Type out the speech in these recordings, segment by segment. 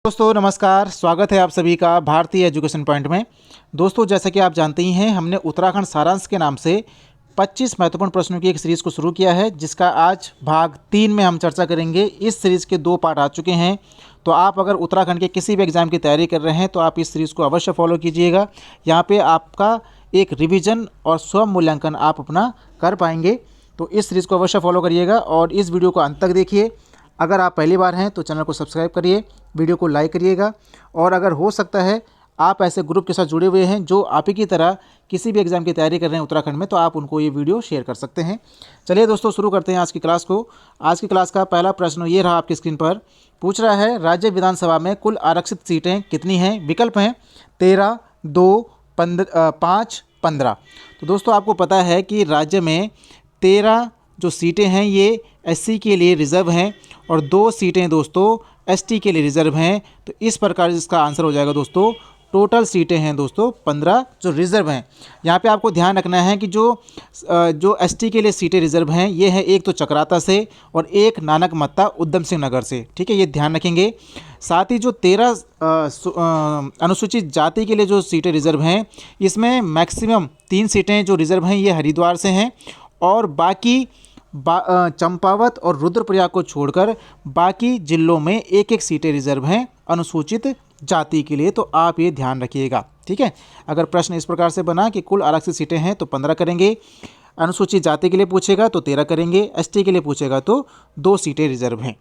दोस्तों नमस्कार, स्वागत है आप सभी का भारतीय एजुकेशन पॉइंट में। दोस्तों जैसा कि आप जानते ही हैं, हमने उत्तराखंड सारांश के नाम से 25 महत्वपूर्ण प्रश्नों की एक सीरीज़ को शुरू किया है, जिसका आज भाग 3 में हम चर्चा करेंगे। इस सीरीज़ के 2 पार्ट आ चुके हैं, तो आप अगर उत्तराखंड के किसी भी एग्ज़ाम की तैयारी कर रहे हैं तो आप इस सीरीज़ को अवश्य फॉलो कीजिएगा। यहाँ पर आपका एक रिविज़न और स्व मूल्यांकन आप अपना कर पाएंगे, तो इस सीरीज़ को अवश्य फॉलो करिएगा और इस वीडियो को अंत तक देखिए। अगर आप पहली बार हैं तो चैनल को सब्सक्राइब करिए, वीडियो को लाइक करिएगा और अगर हो सकता है आप ऐसे ग्रुप के साथ जुड़े हुए हैं जो आप ही की तरह किसी भी एग्ज़ाम की तैयारी कर रहे हैं उत्तराखंड में, तो आप उनको ये वीडियो शेयर कर सकते हैं। चलिए दोस्तों, शुरू करते हैं आज की क्लास को। आज की क्लास का पहला प्रश्न ये रहा आपकी स्क्रीन पर। पूछ रहा है, राज्य विधानसभा में कुल आरक्षित सीटें कितनी हैं? विकल्प हैं 13, 2, 5, 15। तो दोस्तों आपको पता है कि राज्य में 13 जो सीटें हैं ये एससी के लिए रिज़र्व हैं और 2 सीटें दोस्तों एसटी के लिए रिज़र्व हैं। तो इस प्रकार इसका आंसर हो जाएगा दोस्तों, टोटल सीटें हैं दोस्तों 15 जो रिज़र्व हैं। यहाँ पे आपको ध्यान रखना है कि जो एसटी के लिए सीटें रिज़र्व हैं ये है एक तो चक्राता से और एक नानक मत्ता उधम सिंह नगर से, ठीक है, ये ध्यान रखेंगे। साथ ही जो 13 अनुसूचित जाति के लिए जो सीटें रिज़र्व हैं, इसमें मैक्सिमम 3 सीटें जो रिज़र्व हैं ये हरिद्वार से हैं और बाकी चंपावत और रुद्रप्रयाग को छोड़कर बाकी जिलों में एक एक सीटें रिज़र्व हैं अनुसूचित जाति के लिए। तो आप ये ध्यान रखिएगा, ठीक है। अगर प्रश्न इस प्रकार से बना कि कुल आरक्षित सीटें हैं तो 15 करेंगे, अनुसूचित जाति के लिए पूछेगा तो 13 करेंगे, एसटी के लिए पूछेगा तो 2 सीटें रिज़र्व हैं।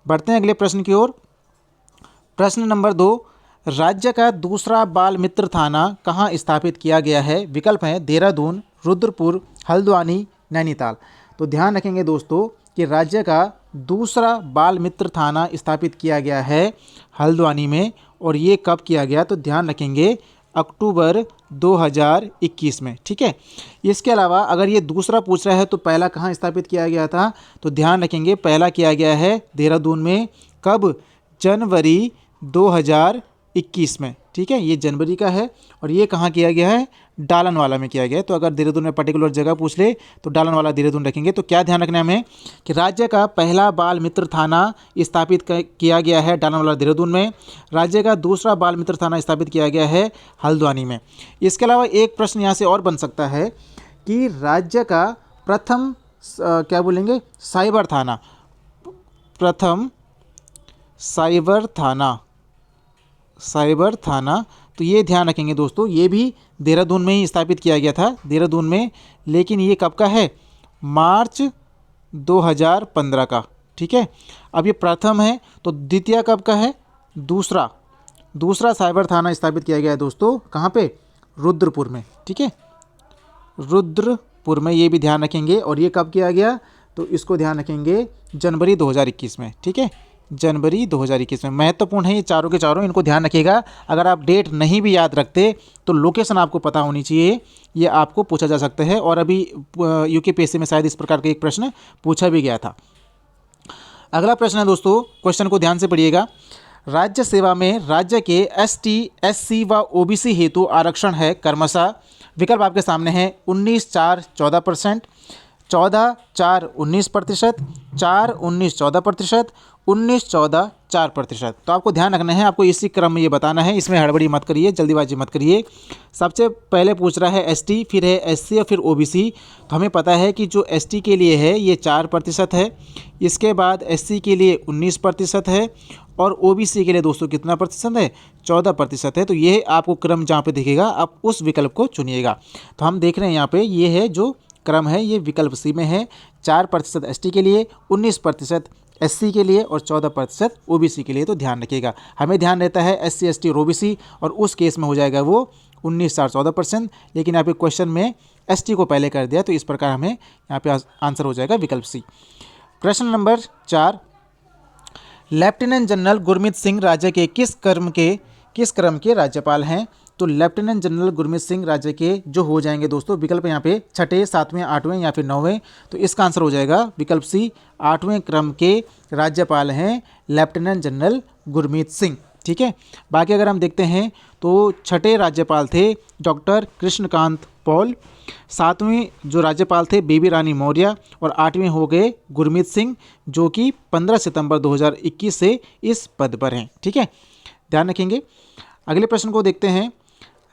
बढ़ते हैं अगले प्रश्न की ओर। प्रश्न नंबर 2, राज्य का दूसरा बाल मित्र थाना कहाँ स्थापित किया गया है? विकल्प हैं देहरादून, रुद्रपुर, हल्द्वानी, नैनीताल। तो ध्यान रखेंगे दोस्तों कि राज्य का दूसरा बाल मित्र थाना स्थापित किया गया है हल्द्वानी में, और ये कब किया गया? तो ध्यान रखेंगे अक्टूबर 2021 में, ठीक है। इसके अलावा अगर ये दूसरा पूछ रहा है तो पहला कहाँ स्थापित किया गया था? तो ध्यान रखेंगे पहला किया गया है देहरादून में। कब? जनवरी 2021 में, ठीक है, ये जनवरी का है। और ये कहाँ किया गया है? डालनवाला में किया गया है। तो अगर देहरादून में पर्टिकुलर जगह पूछ ले तो डालनवाला देहरादून रखेंगे। तो क्या ध्यान रखना है हमें कि राज्य का पहला बाल मित्र थाना स्थापित किया गया है डालनवाला देहरादून में, राज्य का दूसरा बाल मित्र थाना स्थापित किया गया है हल्द्वानी में। इसके अलावा एक प्रश्न यहाँ से और बन सकता है कि राज्य का प्रथम क्या बोलेंगे, साइबर थाना, प्रथम साइबर थाना, तो ये ध्यान रखेंगे दोस्तों, ये भी देहरादून में ही स्थापित किया गया था, देहरादून में। लेकिन ये कब का है? मार्च 2015 का, ठीक है। अब ये प्रथम है तो द्वितीय कब का है? दूसरा साइबर थाना स्थापित किया गया है दोस्तों, कहाँ पे? रुद्रपुर में, ठीक है, रुद्रपुर में, ये भी ध्यान रखेंगे। और ये कब किया गया? तो इसको ध्यान रखेंगे जनवरी 2021 में, ठीक है, जनवरी 2021 में। महत्वपूर्ण है ये चारों के चारों, इनको ध्यान रखिएगा। अगर आप डेट नहीं भी याद रखते तो लोकेशन आपको पता होनी चाहिए, ये आपको पूछा जा सकता है। और अभी यूकेपीएससी में शायद इस प्रकार का एक प्रश्न पूछा भी गया था। अगला प्रश्न है दोस्तों, क्वेश्चन को ध्यान से पढ़िएगा। राज्य सेवा में राज्य के एसटी, एससी व ओबीसी हेतु आरक्षण है क्रमशः। विकल्प आपके सामने है 19/4 14%, 14/4 19%, 4/19 14%, 19/14 4%। तो आपको ध्यान रखना है, आपको इसी क्रम में ये बताना है, इसमें हड़बड़ी मत करिए, जल्दीबाजी मत करिए। सबसे पहले पूछ रहा है एसटी, फिर है एससी और फिर ओबीसी। तो हमें पता है कि जो एसटी के लिए है ये 4% है, इसके बाद एससी के लिए 19% है और ओबीसी के लिए दोस्तों कितना प्रतिशत है? 14% है। तो ये आपको क्रम जहाँ पे दिखेगा आप उस विकल्प को चुनिएगा। तो हम देख रहे हैं यहाँ पे ये है जो क्रम है, ये विकल्प सी में है। 4% एसटी के लिए, 19% एससी के लिए और 14% ओबीसी के लिए। तो ध्यान रखिएगा, हमें ध्यान रहता है एससी, एसटी और ओबीसी, और उस केस में हो जाएगा वो 19/4 14%। लेकिन यहाँ पे क्वेश्चन में एसटी को पहले कर दिया, तो इस प्रकार हमें यहाँ पे आंसर हो जाएगा विकल्प सी। प्रश्न number 4, lieutenant general Gurmeet Singh राज्य के किस क्रम के राज्यपाल हैं? तो लेफ्टिनेंट जनरल गुरमीत सिंह राज्य के जो हो जाएंगे दोस्तों, विकल्प यहाँ पे 6ठे, 7वें, 8वें या फिर 9वें। तो इसका आंसर हो जाएगा विकल्प सी, 8वें क्रम के राज्यपाल हैं लेफ्टिनेंट जनरल गुरमीत सिंह, ठीक है। बाकी अगर हम देखते हैं तो 6ठे राज्यपाल थे डॉक्टर कृष्णकांत पॉल। 7वें जो राज्यपाल थे बेबी रानी मौर्य, और 8वें हो गए गुरमीत सिंह, जो कि 15 सितंबर 2021 से इस पद पर हैं। ठीक है, ध्यान रखेंगे। अगले प्रश्न को देखते हैं।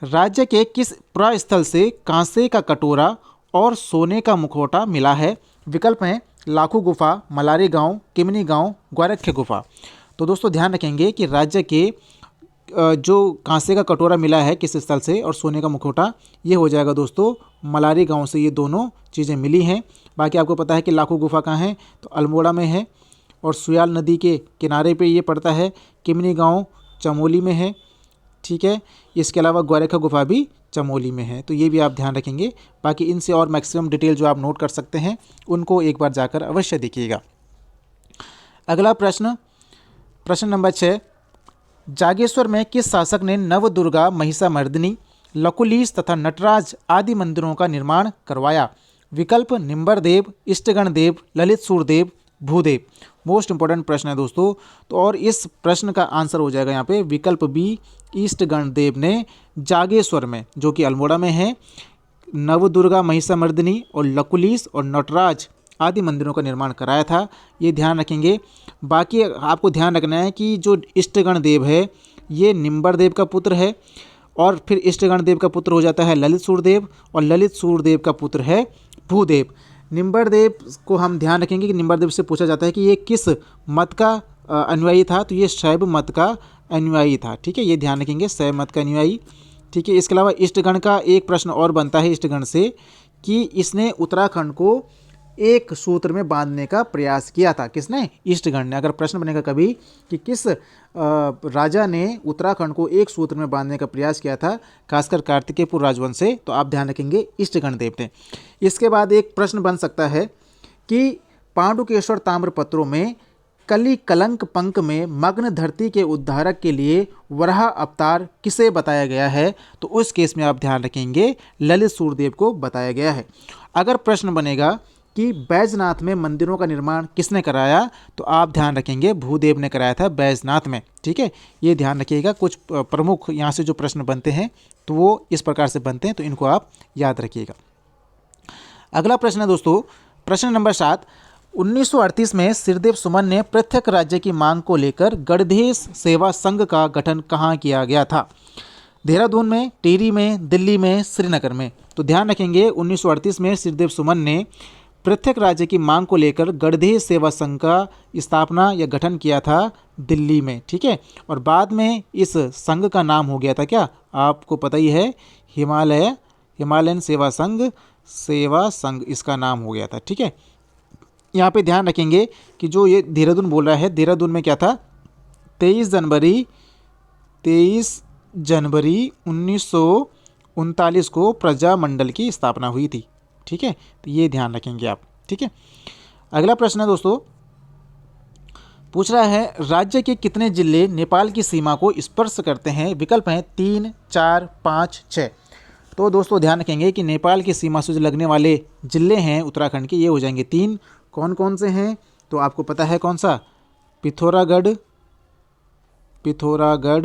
राज्य के किस प्रस्थल से कांसे का कटोरा और सोने का मुखौटा मिला है? विकल्प हैं लाखू गुफा, मलारी गांव, किमनी गांव, ग्वारख्य गुफा। तो दोस्तों ध्यान रखेंगे कि राज्य के जो कांसे का कटोरा मिला है किस स्थल से और सोने का मुखौटा, ये हो जाएगा दोस्तों मलारी गांव से ये दोनों चीज़ें मिली हैं। बाकी आपको पता है कि लाखू गुफा कहाँ है, तो अल्मोड़ा में है और सुयाल नदी के किनारे पे ये पड़ता है। किमनी गांव चमोली में है। ठीक है, इसके अलावा ग्वारखा गुफा भी चमोली में है, तो ये भी आप ध्यान रखेंगे। बाकी इनसे और मैक्सिमम डिटेल जो आप नोट कर सकते हैं उनको एक बार जाकर अवश्य देखिएगा। अगला प्रश्न, प्रश्न नंबर 6। जागेश्वर में किस शासक ने नवदुर्गा, महिषामर्दिनी, लकुलीस तथा नटराज आदि मंदिरों का निर्माण करवाया? विकल्प निम्बरदेव, इष्टगण देव, ललित सूरदेव, भूदेव। मोस्ट इंपॉर्टेंट प्रश्न है दोस्तों, तो और इस प्रश्न का आंसर हो जाएगा यहाँ पे विकल्प बी, ईष्टगण देव ने जागेश्वर में, जो कि अल्मोड़ा में है, नवदुर्गा, महिषामर्दिनी और लकुलीस और नटराज आदि मंदिरों का निर्माण कराया था। ये ध्यान रखेंगे। बाकी आपको ध्यान रखना है कि जो इष्टगण देव है ये निम्बर देव का पुत्र है, और फिर इष्टगण देव का पुत्र हो जाता है ललित सूरदेव, और ललित सूरदेव का पुत्र है भूदेव। निम्बर देव को हम ध्यान रखेंगे कि निम्बर देव से पूछा जाता है कि ये किस मत का अनुयायी था, तो ये शैव मत का अनुयायी था। ठीक है, ये ध्यान रखेंगे, शैव मत का अनुयायी। ठीक है, इसके अलावा इष्टगण का एक प्रश्न और बनता है इष्टगण से कि इसने उत्तराखंड को एक सूत्र में बांधने का प्रयास किया था। किसने? इष्टगण ने। अगर प्रश्न बनेगा कभी कि किस राजा ने उत्तराखंड को एक सूत्र में बांधने का प्रयास किया था, खासकर कार्तिकेयपुर राजवंश से, तो आप ध्यान रखेंगे इष्टगण देव ने। इसके बाद एक प्रश्न बन सकता है कि पांडुकेश्वर ताम्रपत्रों में कली कलंक पंक में मग्न धरती के उद्धारक के लिए वराह अवतार किसे बताया गया है? तो उस केस में आप ध्यान रखेंगे ललित सूरदेव को बताया गया है। अगर प्रश्न बनेगा कि बैजनाथ में मंदिरों का निर्माण किसने कराया, तो आप ध्यान रखेंगे भूदेव ने कराया था बैजनाथ में। ठीक है, ये ध्यान रखिएगा। कुछ प्रमुख यहाँ से जो प्रश्न बनते हैं तो वो इस प्रकार से बनते हैं, तो इनको आप याद रखिएगा। अगला प्रश्न है दोस्तों, प्रश्न नंबर 7। 1938 में सिरदेव सुमन ने पृथक राज्य की मांग को लेकर गणदेश सेवा संघ का गठन कहाँ किया गया था? देहरादून में, टिहरी में, दिल्ली में, श्रीनगर में। तो ध्यान रखेंगे 1938 में सिरदेव सुमन ने पृथक राज्य की मांग को लेकर गणदेश सेवा संघ का स्थापना या गठन किया था दिल्ली में। ठीक है, और बाद में इस संघ का नाम हो गया था क्या? आपको पता ही है, हिमालयन सेवा संघ इसका नाम हो गया था। ठीक है, यहाँ पे ध्यान रखेंगे कि जो ये देहरादून बोल रहा है, देहरादून में क्या था? 23 जनवरी 1939 को प्रजामंडल की स्थापना हुई थी। ठीक है, तो ये ध्यान रखेंगे आप। ठीक है, अगला प्रश्न है दोस्तों, पूछ रहा है राज्य के कितने जिले नेपाल की सीमा को स्पर्श करते हैं? विकल्प हैं 3, 4, 5, 6। तो दोस्तों ध्यान रखेंगे कि नेपाल की सीमा से जो लगने वाले जिले हैं उत्तराखंड के, ये हो जाएंगे 3। कौन कौन से हैं? तो आपको पता है कौन सा? पिथौरागढ़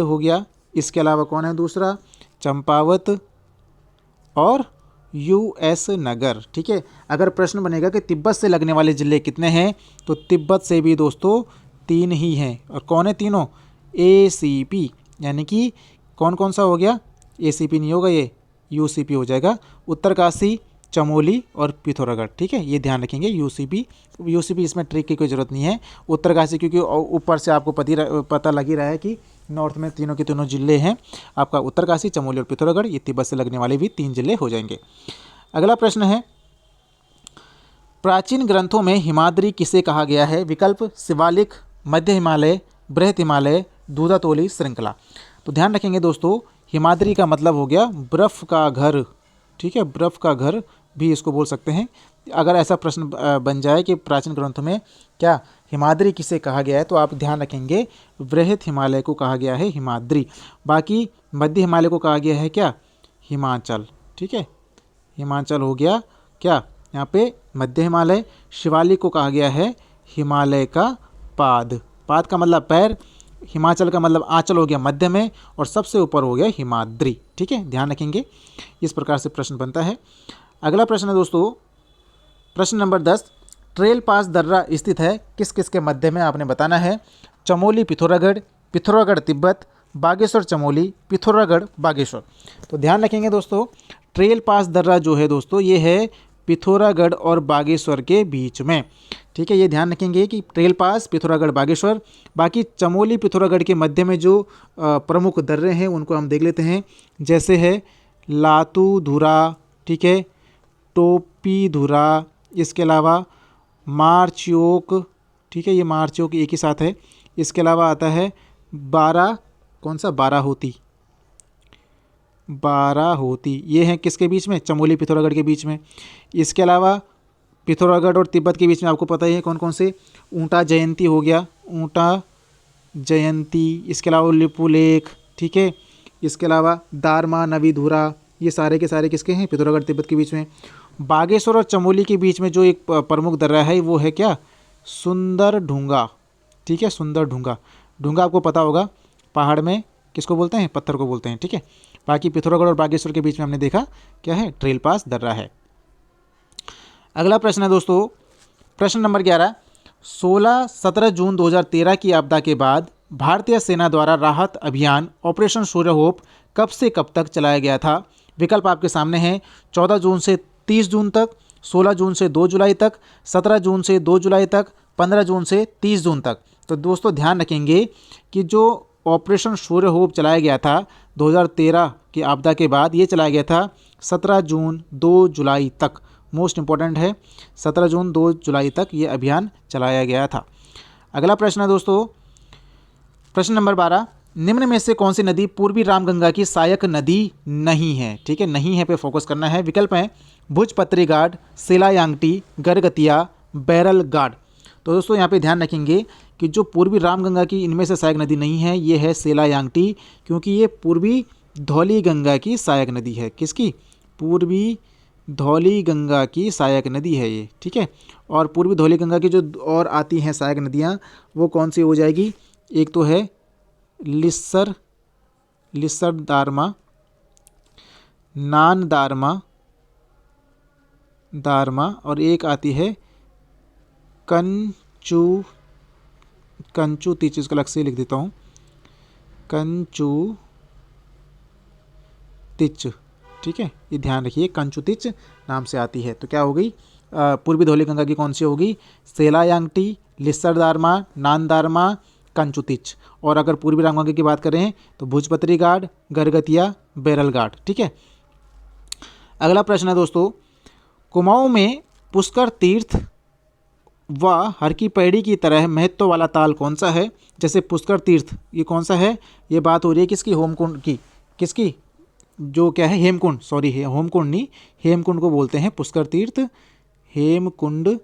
हो गया। इसके अलावा कौन है दूसरा? चंपावत और यूएस नगर। ठीक है, अगर प्रश्न बनेगा कि तिब्बत से लगने वाले ज़िले कितने हैं, तो तिब्बत से भी दोस्तों 3 ही हैं। और कौन है तीनों? एसीपी, यानी कि कौन कौन सा हो गया? एसीपी नहीं होगा, ये यूसीपी हो जाएगा। उत्तरकाशी, चमोली और पिथौरागढ़। ठीक है, ये ध्यान रखेंगे। यूसीपी इसमें ट्रिक की कोई ज़रूरत नहीं है। उत्तरकाशी क्योंकि ऊपर से आपको पता लग ही रहा है कि नॉर्थ में तीनों के तीनों जिले हैं आपका, उत्तरकाशी, चमोली और पिथौरागढ़। ये तिब्बत से लगने वाले भी 3 जिले हो जाएंगे। अगला प्रश्न है, प्राचीन ग्रंथों में हिमाद्री किसे कहा गया है? विकल्प शिवालिक, मध्य हिमालय, बृहत हिमालय, दूधातोली श्रृंखला। तो ध्यान रखेंगे दोस्तों, हिमाद्री का मतलब हो गया बर्फ़ का घर। ठीक है, बर्फ़ का घर भी इसको बोल सकते हैं। अगर ऐसा प्रश्न बन जाए कि प्राचीन ग्रंथों में क्या हिमाद्री किसे कहा गया है, तो आप ध्यान रखेंगे बृहत हिमालय को कहा गया है हिमाद्री। बाकी मध्य हिमालय को कहा गया है क्या? हिमाचल। ठीक है, हिमाचल हो गया क्या यहाँ पे मध्य हिमालय। शिवालिक को कहा गया है हिमालय का पाद। पाद का मतलब पैर, हिमाचल का मतलब आंचल हो गया मध्य में, और सबसे ऊपर हो गया हिमाद्री। ठीक है, ध्यान रखेंगे, इस प्रकार से प्रश्न बनता है। अगला प्रश्न है दोस्तों, प्रश्न नंबर 10, ट्रेल पास दर्रा स्थित है किस किस के मध्य में, आपने बताना है। चमोली पिथौरागढ़, पिथौरागढ़ तिब्बत, बागेश्वर चमोली, पिथौरागढ़ बागेश्वर। तो ध्यान रखेंगे दोस्तों, ट्रेल पास दर्रा जो है दोस्तों ये है पिथौरागढ़ और बागेश्वर के बीच में। ठीक है, ये ध्यान रखेंगे कि ट्रेल पास पिथौरागढ़ बागेश्वर। बाकी चमोली पिथौरागढ़ के मध्य में जो प्रमुख दर्रे हैं उनको हम देख लेते हैं, जैसे है लातू धुरा, ठीक है, टोपी धुरा, इसके अलावा मारचोक, ठीक है, ये मारचोक एक ही साथ है। इसके अलावा आता है कौन सा बाराहोती, बाराहोती, ये है किसके बीच में, चमोली पिथौरागढ़ के बीच में। इसके अलावा पिथौरागढ़ और तिब्बत के बीच में आपको पता ही है कौन कौन से, ऊँटा जयंती हो गया, ऊँटा जयंती, इसके अलावा लिपुलेख, ठीक है, इसके अलावा दारमा नवीधुरा, ये सारे के सारे किसके हैं, पिथौरागढ़ तिब्बत के बीच में। बागेश्वर और चमोली के बीच में जो एक प्रमुख दर्रा है वो है क्या, सुंदर ढूंगा। ठीक है, सुंदर ढूंगा, ढूंगा आपको पता होगा पहाड़ में किसको बोलते हैं, पत्थर को बोलते हैं। ठीक है, बाकी पिथौरागढ़ और बागेश्वर के बीच में हमने देखा क्या है, ट्रेल पास दर्रा है। अगला प्रश्न है दोस्तों, प्रश्न नंबर 11, 16-17 जून 2013 की आपदा के बाद भारतीय सेना द्वारा राहत अभियान ऑपरेशन सूर्य होप कब से कब तक चलाया गया था। विकल्प आपके सामने हैं, 14 जून से 30 जून तक, 16 जून से 2 जुलाई तक, 17 जून से 2 जुलाई तक, 15 जून से 30 जून तक। तो दोस्तों ध्यान रखेंगे कि जो ऑपरेशन सूर्य होप चलाया गया था 2013 की आपदा के बाद, ये चलाया गया था 17 जून 2 जुलाई तक। मोस्ट इंपॉर्टेंट है, 17 जून 2 जुलाई तक ये अभियान चलाया गया था। अगला प्रश्न है दोस्तों, प्रश्न नंबर 12, निम्न में से कौन सी नदी पूर्वी रामगंगा की सहायक नदी नहीं है। ठीक है, नहीं है पे फोकस करना है। विकल्प हैं भुजपत्री घाट, सेलायांगटी, गरगतिया, बैरल घाट। तो दोस्तों यहाँ पे ध्यान रखेंगे कि जो पूर्वी रामगंगा की इनमें से सहायक नदी नहीं है ये है सेलायांगटी, क्योंकि ये पूर्वी धौली गंगा की सहायक नदी है। किसकी, पूर्वी धौली गंगा की सहायक नदी है ये। ठीक है, और पूर्वी धौली गंगा की जो और आती हैं सहायक नदियाँ वो कौन सी हो जाएगी, एक तो है लिस्सर दारमा, नान दारमा, और एक आती है कंचू तीच, इसको अलग से लिख देता हूँ, कंचू तिच। ठीक है, ये ध्यान रखिए, कंचू तिच नाम से आती है। तो क्या हो गई, पूर्वी धौली गंगा की कौन सी होगी, सेलायांगटी, लिस्सर दारमा, नान दारमा, कंचू तिच। और अगर पूर्वी रामगंगा की बात करें तो भुजपत्री घाट, गरगतिया, बैरल घाट। ठीक है, अगला प्रश्न है दोस्तों, कुमाऊं में पुष्कर तीर्थ व हर की पैड़ी की तरह महत्व वाला ताल कौन सा है। जैसे पुष्कर तीर्थ ये कौन सा है, ये बात हो रही है किसकी, होमकुंड की, किसकी, जो क्या है हेमकुंड, सॉरी है होमकुंड नहीं, हेमकुंड को बोलते हैं पुष्कर तीर्थ, हेमकुंड।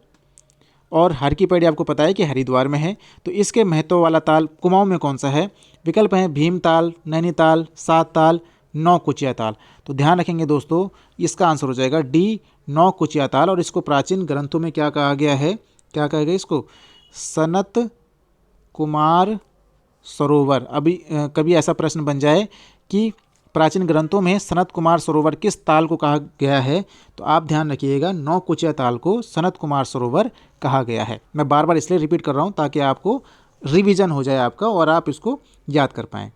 और हर की पैड़ी आपको पता है कि हरिद्वार में है। तो इसके महत्व वाला ताल कुमाऊं में कौन सा है। विकल्प हैं भीमताल, नैनीताल, सात ताल, नौ कुचिया ताल। तो ध्यान रखेंगे दोस्तों, इसका आंसर हो जाएगा डी, नौ कुचिया ताल। और इसको प्राचीन ग्रंथों में क्या कहा गया है, क्या कहा गया इसको, सनत कुमार सरोवर। अभी कभी ऐसा प्रश्न बन जाए कि प्राचीन ग्रंथों में सनत कुमार सरोवर किस ताल को कहा गया है, तो आप ध्यान रखिएगा नौ कुचिया ताल को सनत कुमार सरोवर कहा गया है। मैं बार बार इसलिए रिपीट कर रहा हूँ ताकि आपको रिवीजन हो जाए आपका और आप इसको याद कर पाएँ।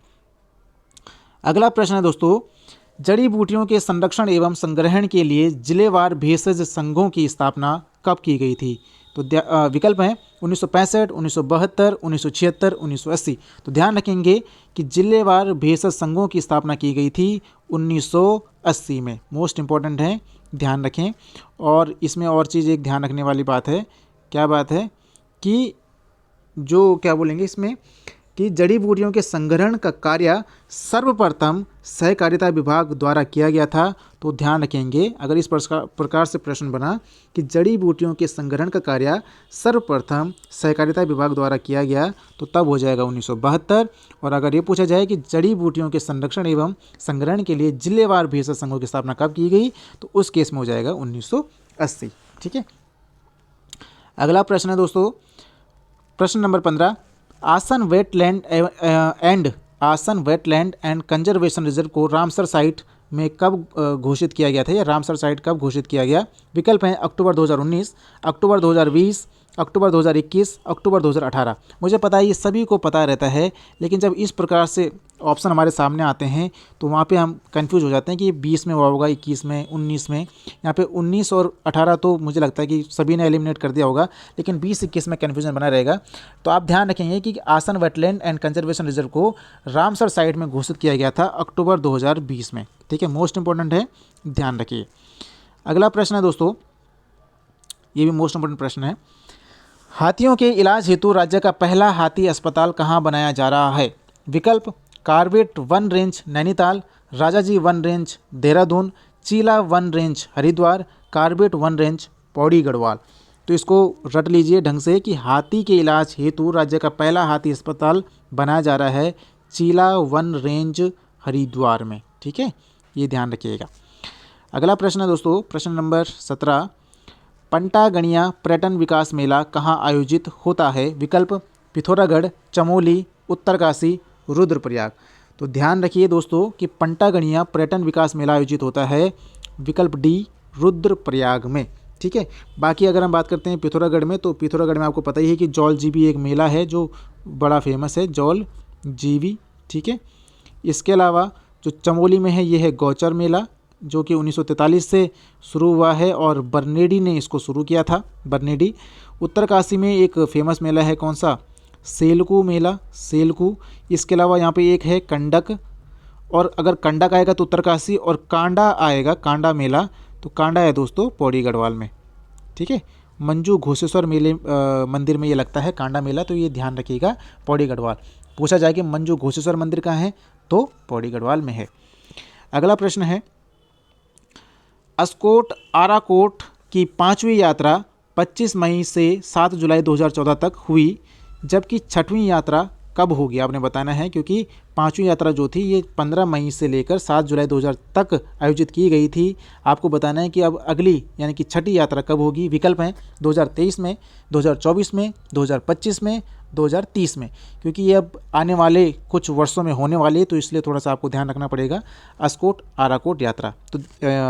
अगला प्रश्न है दोस्तों, जड़ी बूटियों के संरक्षण एवं संग्रहण के लिए जिलेवार भेषज संघों की स्थापना कब की गई थी। तो विकल्प हैं 1965, 1972, 1976, 1980। तो ध्यान रखेंगे कि जिलेवार भेषज संघों की स्थापना की गई थी 1980 में। मोस्ट इम्पॉर्टेंट है, ध्यान रखें। और इसमें और चीज़ एक ध्यान रखने वाली बात है, क्या बात है कि जो क्या बोलेंगे इसमें कि जड़ी बूटियों के संग्रहण का कार्य सर्वप्रथम सहकारिता विभाग द्वारा किया गया था। तो ध्यान रखेंगे, अगर इस प्रकार से प्रश्न बना कि जड़ी बूटियों के संग्रहण का कार्य सर्वप्रथम सहकारिता विभाग द्वारा किया गया, तो तब हो जाएगा 1972। और अगर ये पूछा जाए कि जड़ी बूटियों के संरक्षण एवं संग्रहण के लिए जिलेवार भेषज संघों की स्थापना कब की गई, तो उस केस में हो जाएगा 1980। ठीक है, अगला प्रश्न है दोस्तों, प्रश्न नंबर 15, आसन वेटलैंड एंड कंजर्वेशन रिजर्व को रामसर साइट में कब घोषित किया गया था, या रामसर साइट कब घोषित किया गया? विकल्प हैं अक्टूबर 2019, अक्टूबर 2020, अक्टूबर 2021, अक्टूबर 2018। मुझे पता है ये सभी को पता रहता है, लेकिन जब इस प्रकार से ऑप्शन हमारे सामने आते हैं तो वहाँ पे हम कंफ्यूज हो जाते हैं कि ये 20 में हुआ होगा, 21 में, 19 में। यहाँ पे 19 और 18 तो मुझे लगता है कि सभी ने एलिमिनेट कर दिया होगा, लेकिन 20-21 में कन्फ्यूजन बना रहेगा। तो आप ध्यान रखेंगे कि आसन वेटलैंड एंड कंजर्वेशन रिजर्व को रामसर साइट में घोषित किया गया था अक्टूबर 2020 में। ठीक है, मोस्ट इंपॉर्टेंट है, ध्यान रखिए। अगला प्रश्न है दोस्तों, ये भी मोस्ट इंपॉर्टेंट प्रश्न है। हाथियों के इलाज हेतु राज्य का पहला हाथी अस्पताल कहाँ बनाया जा रहा है? विकल्प कार्बेट वन रेंज नैनीताल, राजाजी वन रेंज देहरादून, चीला वन रेंज हरिद्वार, कार्बेट वन रेंज पौड़ी गढ़वाल। तो इसको रट लीजिए ढंग से कि हाथी के इलाज हेतु राज्य का पहला हाथी अस्पताल बनाया जा रहा है चीला वन रेंज हरिद्वार में। ठीक है, ये ध्यान रखिएगा। अगला प्रश्न है दोस्तों, प्रश्न नंबर 17। पंटागणिया पर्यटन विकास मेला कहाँ आयोजित होता है? विकल्प पिथौरागढ़, चमोली, उत्तरकाशी, रुद्रप्रयाग। तो ध्यान रखिए दोस्तों कि पंटागणिया पर्यटन विकास मेला आयोजित होता है विकल्प डी, रुद्रप्रयाग में। ठीक है, बाकी अगर हम बात करते हैं पिथौरागढ़ में, तो पिथौरागढ़ में आपको पता ही है कि जौल जीबी एक मेला है जो बड़ा फेमस है, जौल जीबी। ठीक है, इसके अलावा जो चमोली में है ये है गौचर मेला, जो कि 1943 से शुरू हुआ है और बर्नेडी ने इसको शुरू किया था, बर्नेडी। उत्तरकाशी में एक फेमस मेला है, कौन सा? सेलकू मेला, सेलकू। इसके अलावा यहाँ पे एक है कंडक, और अगर कंडक आएगा तो उत्तरकाशी, और कांडा आएगा, कांडा मेला, तो कांडा है दोस्तों पौड़ी गढ़वाल में। ठीक है, मंजू घोषेश्वर मेले मंदिर में ये लगता है कांडा मेला, तो ये ध्यान रखिएगा, पौड़ी गढ़वाल। पूछा जाए कि मंजू घोषेश्वर मंदिर कहाँ है, तो पौड़ी गढ़वाल में है। अगला प्रश्न है, अस्कोट आराकोट की 5वीं यात्रा 25 मई से 7 जुलाई 2014 तक हुई, जबकि 6वीं यात्रा कब होगी? आपने बताना है, क्योंकि 5वीं यात्रा जो थी ये 15 मई से लेकर 7 जुलाई 2000 तक आयोजित की गई थी। आपको बताना है कि अब अगली यानी कि 6ठी यात्रा कब होगी। विकल्प हैं 2023 में, 2024 में, 2025 में, 2030 में, क्योंकि ये अब आने वाले कुछ वर्षों में होने वाली है, तो इसलिए थोड़ा सा आपको ध्यान रखना पड़ेगा। अस्कोट आराकोट यात्रा तो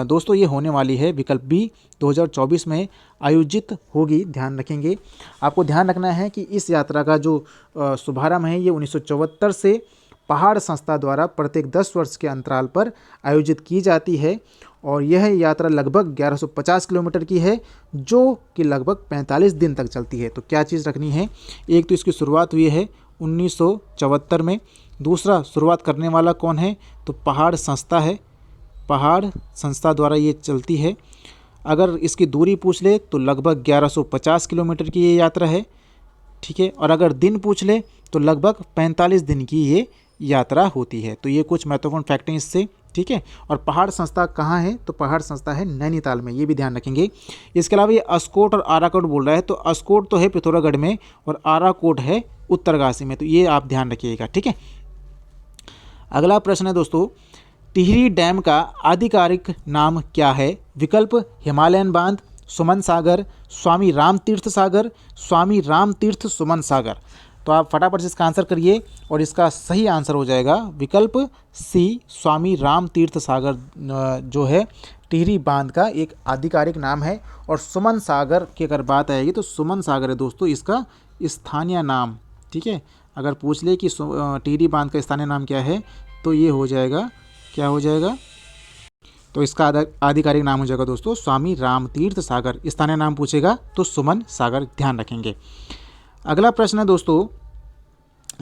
दोस्तों ये होने वाली है, विकल्प बी, 2024 में आयोजित होगी, ध्यान रखेंगे। आपको ध्यान रखना है कि इस यात्रा का जो शुभारंभ है ये 1974 से पहाड़ संस्था द्वारा प्रत्येक 10 वर्ष के अंतराल पर आयोजित की जाती है, और यह यात्रा लगभग 1150 किलोमीटर की है, जो कि लगभग 45 दिन तक चलती है। तो क्या चीज़ रखनी है, एक तो इसकी शुरुआत हुई है 1974 में, दूसरा शुरुआत करने वाला कौन है, तो पहाड़ संस्था है, पहाड़ संस्था द्वारा ये चलती है। अगर इसकी दूरी पूछ ले तो लगभग 1150 किलोमीटर की ये यात्रा है। ठीक है, और अगर दिन पूछ ले तो लगभग 45 दिन की ये यात्रा होती है। तो ये कुछ महत्वपूर्ण फैक्ट हैं इससे। ठीक है, और पहाड़ संस्था कहाँ है, तो पहाड़ संस्था है नैनीताल में, ये भी ध्यान रखेंगे। इसके अलावा ये अस्कोट और आराकोट बोल रहा है, तो अस्कोट तो है पिथौरागढ़ में और आराकोट है उत्तरकाशी में, तो ये आप ध्यान रखिएगा। ठीक है, अगला प्रश्न है दोस्तों, टिहरी डैम का आधिकारिक नाम क्या है? विकल्प हिमालयन बांध, सुमन सागर, स्वामी राम तीर्थ सागर, स्वामी राम तीर्थ सुमन सागर। तो आप फटाफट से इसका आंसर करिए, और इसका सही आंसर हो जाएगा विकल्प सी, स्वामी राम तीर्थ सागर जो है टिहरी बांध का एक आधिकारिक नाम है। और सुमन सागर की अगर बात आएगी तो सुमन सागर है दोस्तों इसका स्थानीय नाम। ठीक है, अगर पूछ ले कि टिहरी बांध का स्थानीय नाम क्या है, तो ये हो जाएगा, क्या हो जाएगा, तो इसका आधिकारिक नाम हो जाएगा दोस्तों स्वामी राम तीर्थ सागर। स्थानीय नाम पूछेगा तो सुमन सागर, ध्यान रखेंगे। अगला प्रश्न है दोस्तों,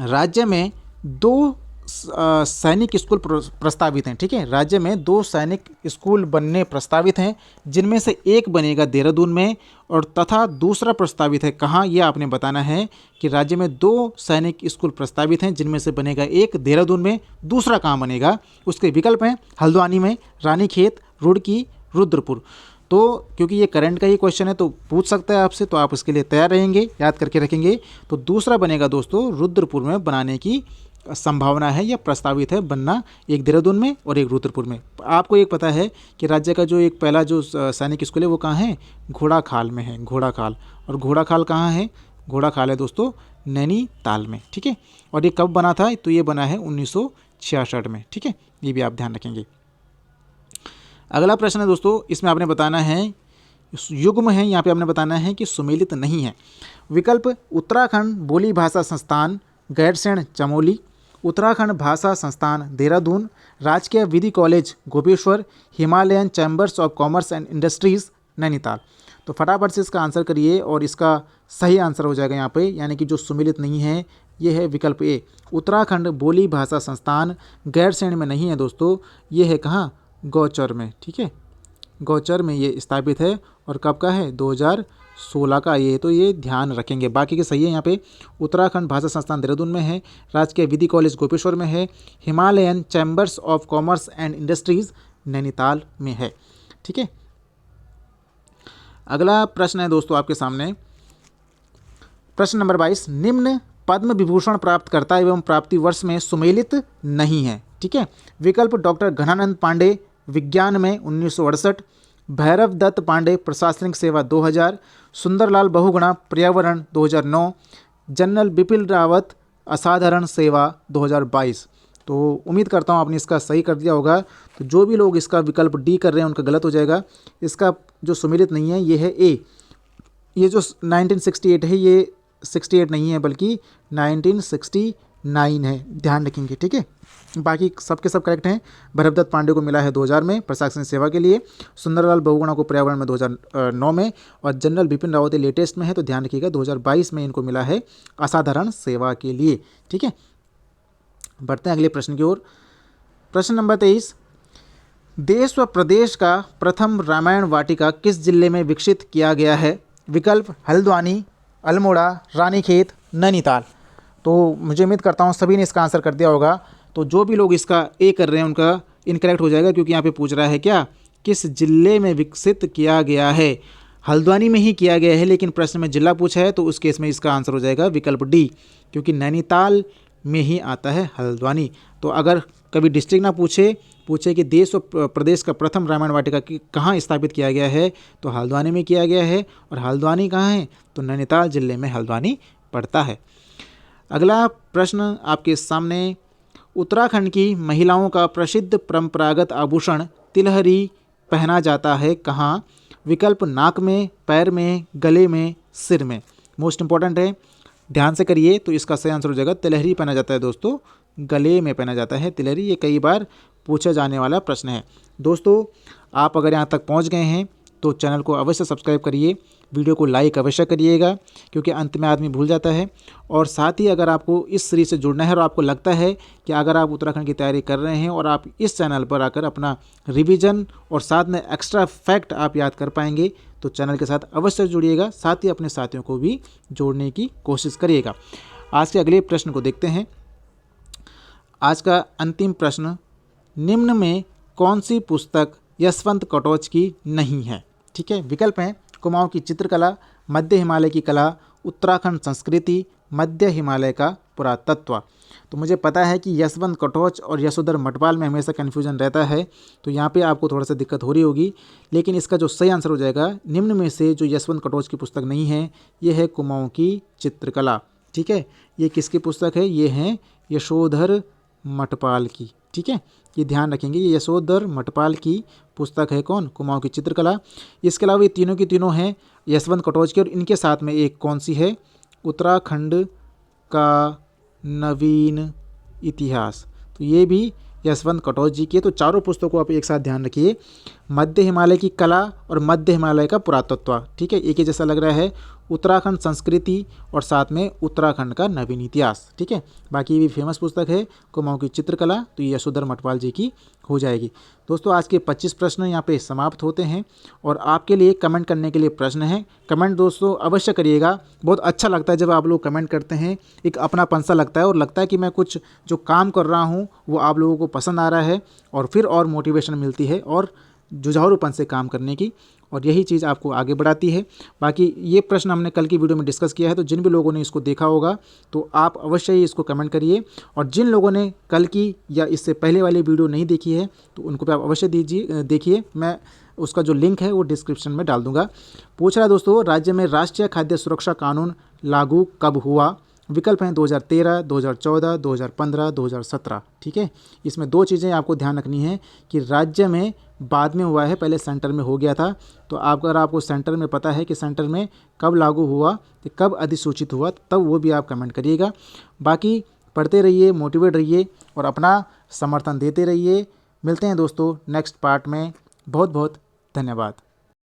राज्य में 2 सैनिक स्कूल प्रस्तावित हैं। ठीक है, राज्य में 2 सैनिक स्कूल बनने प्रस्तावित हैं, जिनमें से एक बनेगा देहरादून में और तथा दूसरा प्रस्तावित है कहाँ, ये आपने बताना है कि राज्य में 2 सैनिक स्कूल प्रस्तावित हैं, जिनमें से बनेगा एक देहरादून में, दूसरा कहाँ बनेगा। उसके विकल्प हैं हल्द्वानी में, रानीखेत, रुड़की, रुद्रपुर। तो क्योंकि ये करंट का ही क्वेश्चन है तो पूछ सकता है आपसे, तो आप इसके लिए तैयार रहेंगे, याद करके रखेंगे। तो दूसरा बनेगा दोस्तों रुद्रपुर में बनाने की संभावना है या प्रस्तावित है बनना, एक देहरादून में और एक रुद्रपुर में। आपको एक पता है कि राज्य का जो एक पहला जो सैनिक स्कूल है वो कहाँ है, घोड़ाखाल में है, घोड़ाखाल। और घोड़ाखाल कहाँ है, घोड़ाखाल है दोस्तों नैनीताल में। ठीक है, और ये कब बना था? तो ये बना है 1966 में। ठीक है, ये भी आप ध्यान रखेंगे। अगला प्रश्न है दोस्तों, इसमें आपने बताना है, युग्म है यहाँ पे, आपने बताना है कि सुमेलित नहीं है। विकल्प उत्तराखंड बोली भाषा संस्थान गैरसैंण चमोली, उत्तराखंड भाषा संस्थान देहरादून, राजकीय विधि college Gopeshwar, Himalayan chambers of commerce and industries Nainital. तो फटाफट से इसका आंसर करिए और इसका सही आंसर हो जाएगा यहाँ पे, यानी कि जो सुमेलित नहीं है ये है विकल्प ए, उत्तराखंड बोली भाषा संस्थान गैरसैंण में नहीं है दोस्तों, ये है कहाँ? गौचर में। ठीक है, गौचर में ये स्थापित है और कब का है? 2016 का ये, तो ये ध्यान रखेंगे। बाकी के सही है यहाँ पे, उत्तराखंड भाषा संस्थान देहरादून में है, राजकीय विधि कॉलेज गोपेश्वर में है, Himalayan chambers of commerce and industries Nainital में है। ठीक है, अगला प्रश्न है दोस्तों आपके सामने, प्रश्न नंबर 22, निम्न पद्म विभूषण प्राप्तकर्ता एवं प्राप्ति वर्ष में सुमेलित नहीं है। ठीक है, विकल्प डॉक्टर घनानंद पांडे विज्ञान में 1968, भैरव दत्त पांडे प्रशासनिक सेवा 2000, सुंदरलाल बहुगुणा पर्यावरण 2009, जनरल बिपिन रावत असाधारण सेवा 2022। तो उम्मीद करता हूँ आपने इसका सही कर दिया होगा। तो जो भी लोग इसका विकल्प डी कर रहे हैं उनका गलत हो जाएगा। इसका जो सुमेलित नहीं है ये है ए, ये जो 1968 है ये 68 नहीं है बल्कि 1969 है, ध्यान रखेंगे। ठीक है, बाकी सबके सब करेक्ट हैं। भैरवदत्त पांडे को मिला है 2000 में प्रशासनिक सेवा के लिए, सुंदरलाल बहुगुणा को पर्यावरण में 2009 में, और जनरल बिपिन रावत लेटेस्ट में है, तो ध्यान रखिएगा 2022 में इनको मिला है असाधारण सेवा के लिए। ठीक है, बढ़ते हैं अगले प्रश्न की ओर। प्रश्न नंबर 23, देश व प्रदेश का प्रथम रामायण वाटिका किस जिले में विकसित किया गया है? विकल्प हल्द्वानी, अल्मोड़ा, रानीखेत, नैनीताल। तो मुझे उम्मीद करता हूँ सभी ने इसका आंसर कर दिया होगा। तो जो भी लोग इसका ए कर रहे हैं उनका इनकरेक्ट हो जाएगा, क्योंकि यहाँ पे पूछ रहा है क्या, किस जिले में विकसित किया गया है? हल्द्वानी में ही किया गया है, लेकिन प्रश्न में जिला पूछा है तो उस केस में इसका आंसर हो जाएगा विकल्प डी, क्योंकि नैनीताल में ही आता है हल्द्वानी। तो अगर कभी डिस्ट्रिक्ट ना पूछे कि देश और प्रदेश का प्रथम रामायण वाटिका कहाँ स्थापित किया गया है, तो हल्द्वानी में किया गया है। और हल्द्वानी कहाँ है? तो नैनीताल जिले में हल्द्वानी पड़ता है। अगला प्रश्न आपके सामने, उत्तराखंड की महिलाओं का प्रसिद्ध परंपरागत आभूषण तिलहरी पहना जाता है कहाँ? विकल्प नाक में, पैर में, गले में, सिर में। मोस्ट इंपॉर्टेंट है, ध्यान से करिए। तो इसका सही आंसर हो जाएगा तिलहरी पहना जाता है दोस्तों, गले में पहना जाता है तिलहरी। ये कई बार पूछा जाने वाला प्रश्न है। दोस्तों आप अगर यहाँ तक पहुँच गए हैं तो चैनल को अवश्य सब्सक्राइब करिए, वीडियो को लाइक अवश्य करिएगा, क्योंकि अंत में आदमी भूल जाता है। और साथ ही अगर आपको इस सीरीज से जुड़ना है और आपको लगता है कि अगर आप उत्तराखंड की तैयारी कर रहे हैं और आप इस चैनल पर आकर अपना रिवीजन और साथ में एक्स्ट्रा फैक्ट आप याद कर पाएंगे, तो चैनल के साथ अवश्य जुड़िएगा, साथ ही अपने साथियों को भी जोड़ने की कोशिश करिएगा। आज के अगले प्रश्न को देखते हैं। आज का अंतिम प्रश्न, निम्न में कौन सी पुस्तक यशवंत कटोच की नहीं है? ठीक है, विकल्प हैं कुमाऊं की चित्रकला, मध्य हिमालय की कला, उत्तराखंड संस्कृति, मध्य हिमालय का पुरातत्व। तो मुझे पता है कि यशवंत कटोच और यशोधर मटवाल में हमेशा कन्फ्यूजन रहता है, तो यहाँ पे आपको थोड़ा सा दिक्कत हो रही होगी, लेकिन इसका जो सही आंसर हो जाएगा, निम्न में से जो यशवंत कटोच की पुस्तक नहीं है ये है कुमाऊं की चित्रकला। ठीक है, ये किसकी पुस्तक है? ये है यशोधर मटवाल की। ठीक है, ये ध्यान रखेंगे, ये यशोधर मटवाल की पुस्तक है। कौन? कुमाऊं की चित्रकला। इसके अलावा ये तीनों की तीनों हैं यशवंत कटोच की, और इनके साथ में एक कौन सी है? उत्तराखंड का नवीन इतिहास। तो ये भी यशवंत कटोच जी की है। तो चारों पुस्तकों को आप एक साथ ध्यान रखिए, मध्य हिमालय की कला और मध्य हिमालय का पुरातत्व। ठीक है, एक ही जैसा लग रहा है, उत्तराखंड संस्कृति और साथ में उत्तराखंड का नवीन इतिहास। ठीक है, बाकी ये भी फेमस पुस्तक है कुमाऊं की चित्रकला, तो ये यशोधर मटवाल जी की हो जाएगी। दोस्तों आज के 25 प्रश्न यहाँ पे समाप्त होते हैं, और आपके लिए कमेंट करने के लिए प्रश्न है। कमेंट दोस्तों अवश्य करिएगा, बहुत अच्छा लगता है जब आप लोग कमेंट करते हैं, एक अपनापन सा लगता है और लगता है कि मैं कुछ जो काम कर रहा हूँ वो आप लोगों को पसंद आ रहा है, और फिर और मोटिवेशन मिलती है और जुझारूपन से काम करने की, और यही चीज़ आपको आगे बढ़ाती है। बाकी ये प्रश्न हमने कल की वीडियो में डिस्कस किया है, तो जिन भी लोगों ने इसको देखा होगा तो आप अवश्य ही इसको कमेंट करिए, और जिन लोगों ने कल की या इससे पहले वाली वीडियो नहीं देखी है तो उनको भी आप अवश्य देखिए। मैं उसका जो लिंक है वो डिस्क्रिप्शन में डाल दूंगा। पूछ रहा है दोस्तों, राज्य में राष्ट्रीय खाद्य सुरक्षा कानून लागू कब हुआ? विकल्प हैं 2013, 2014, 2015, 2017। ठीक है, इसमें दो चीज़ें आपको ध्यान रखनी है कि राज्य में बाद में हुआ है, पहले सेंटर में हो गया था। तो अगर आपको सेंटर में पता है कि सेंटर में कब लागू हुआ, तो कब अधिसूचित हुआ, तब वो भी आप कमेंट करिएगा। बाकी पढ़ते रहिए, मोटिवेट रहिए और अपना समर्थन देते रहिए। मिलते हैं दोस्तों नेक्स्ट पार्ट में। बहुत बहुत धन्यवाद।